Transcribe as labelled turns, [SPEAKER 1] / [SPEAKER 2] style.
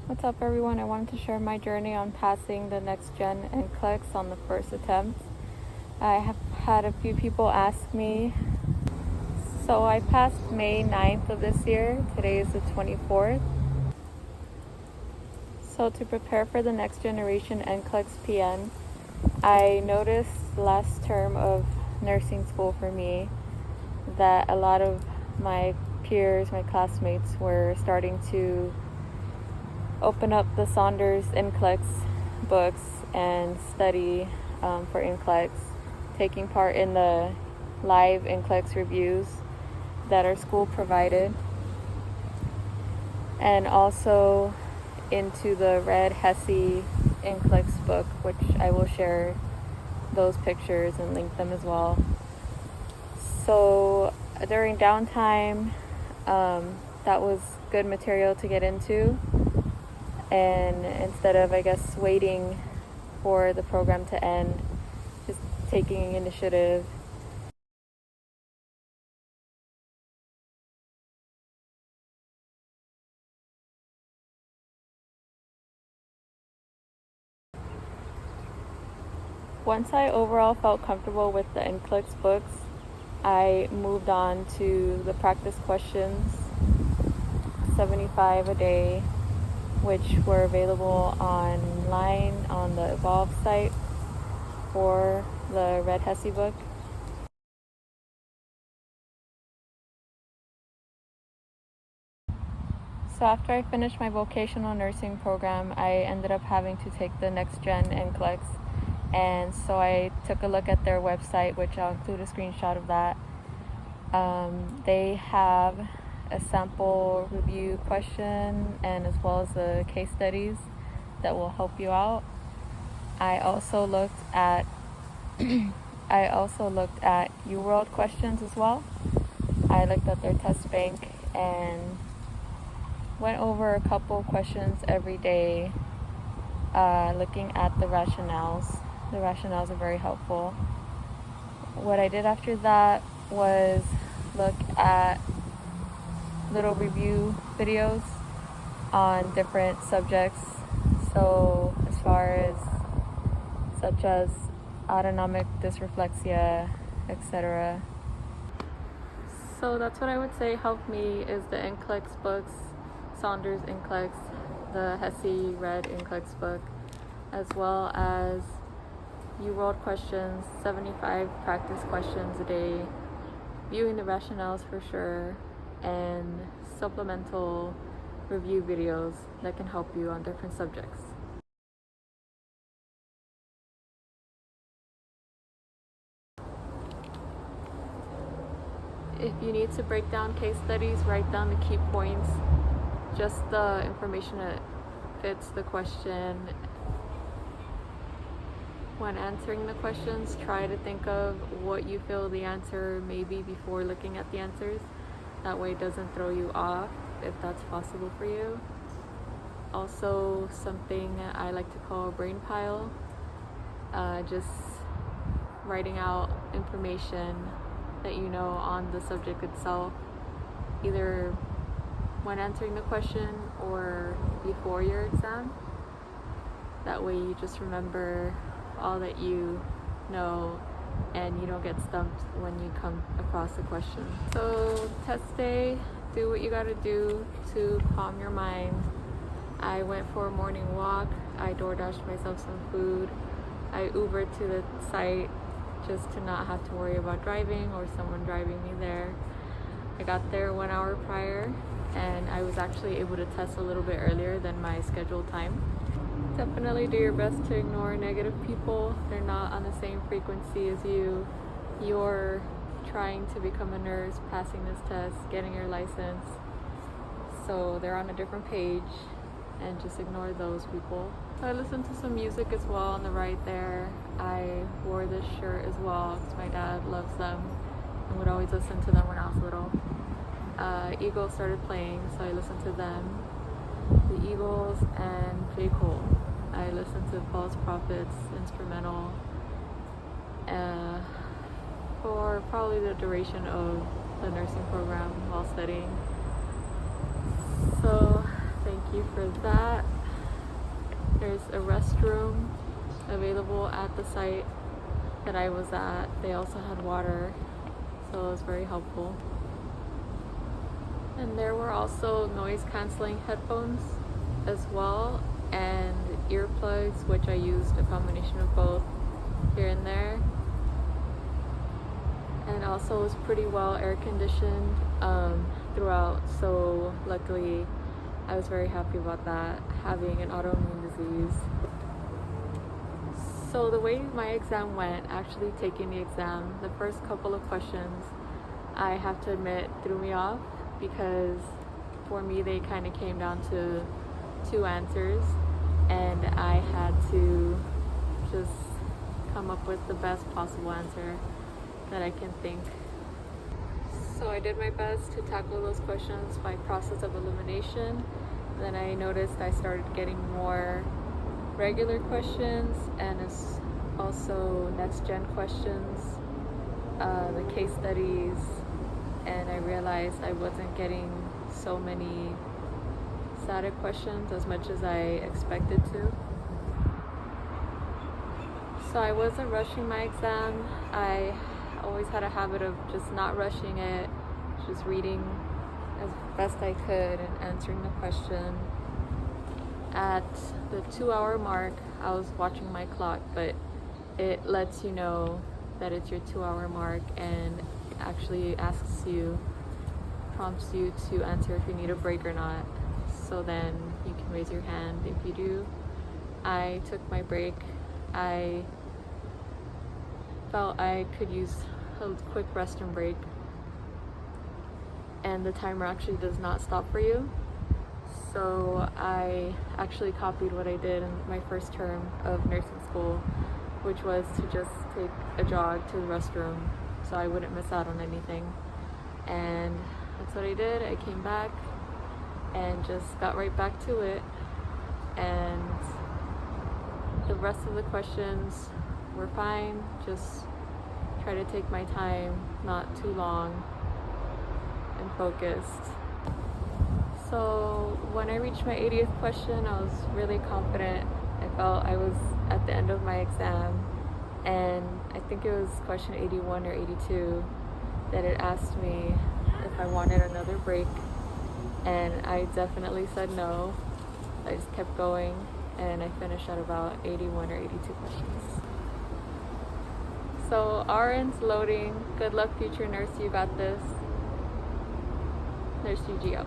[SPEAKER 1] What's up, everyone? I wanted to share my journey on passing the Next Gen NCLEX on the first attempt. I have had a few people ask me. So I passed May 9th of this year. Today is the 24th. So to prepare for the Next Generation NCLEX-PN, I noticed last term of nursing school for me that a lot of my peers, my classmates, were starting to open up the Saunders NCLEX books and study for NCLEX, taking part in the live NCLEX reviews that our school provided, and also into the red HESI NCLEX book, which I will share those pictures and link them as well. So during downtime, that was good material to get into. And instead of, waiting for the program to end, just taking initiative. Once I overall felt comfortable with the NCLEX books, I moved on to the practice questions, 75 a day, which were available online on the Evolve site for the Red HESI book. So after I finished my vocational nursing program, I ended up having to take the Next Gen NCLEX. And so I took a look at their website, which I'll include a screenshot of that. They have a sample review question and as well as the case studies that will help you out. I also looked at UWorld questions as well. I looked at their test bank and went over a couple questions every day, looking at the rationales. The rationales are very helpful. What I did after that was look at little review videos on different subjects. So as far as such as autonomic dysreflexia, etc. So that's what I would say helped me is the NCLEX books, Saunders NCLEX, the HESI Red NCLEX book, as well as UWorld questions, 75 practice questions a day, viewing the rationales for sure, and supplemental review videos that can help you on different subjects. If you need to break down case studies, write down the key points, just the information that fits the question. When answering the questions, try to think of what you feel the answer may be before looking at the answers. That way it doesn't throw you off if that's possible for you. Also, something I like to call a brain pile, just writing out information that you know on the subject itself, either when answering the question or before your exam. That way you just remember all that you know and you don't get stumped when you come across a question. So test day, do what you gotta do to calm your mind. I went for a morning walk, I DoorDashed myself some food, I Ubered to the site just to not have to worry about driving or someone driving me there. I got there 1 hour prior and I was actually able to test a little bit earlier than my scheduled time. Definitely do your best to ignore negative people. They're not on the same frequency as you. You're trying to become a nurse, passing this test, getting your license. So they're on a different page, and just ignore those people. So I listened to some music as well on the right there. I wore this shirt as well because my dad loves them and would always listen to them when I was little. Eagles started playing, so I listened to them. The Eagles and J. Cole. I listened to False Prophets instrumental for probably the duration of the nursing program while studying. So thank you for that. There's a restroom available at the site that I was at. They also had water, so it was very helpful. And there were also noise canceling headphones as well, and earplugs, which I used a combination of both here and there. And also it was pretty well air conditioned throughout, so luckily I was very happy about that, having an autoimmune disease. So the way my exam went, actually taking the exam, the first couple of questions, I have to admit, threw me off, because for me they kind of came down to 2 answers, and I had to just come up with the best possible answer that I can think. So I did my best to tackle those questions by process of elimination. Then I noticed I started getting more regular questions, and it's also next gen questions, the case studies, and I realized I wasn't getting so many static questions as much as I expected to. So I wasn't rushing my exam. I always had a habit of just not rushing it, just reading as best I could and answering the question. At the 2-hour mark, I was watching my clock, but it lets you know that it's your 2-hour mark, and actually prompts you to answer if you need a break or not. So then you can raise your hand if you do. I took my break. I felt I could use a quick restroom break, and the timer actually does not stop for you. So I actually copied what I did in my first term of nursing school, which was to just take a jog to the restroom so I wouldn't miss out on anything. And that's what I did. I came back and just got right back to it, and the rest of the questions were fine. Just try to take my time, not too long, and focused. So when I reached my 80th question, I was really confident. I felt I was at the end of my exam, and I think it was question 81 or 82 that it asked me if I wanted another break, and I definitely said no. I just kept going, and I finished at about 81 or 82 questions. So RN's loading. Good luck, future nurse. You got this. Nurse UG out.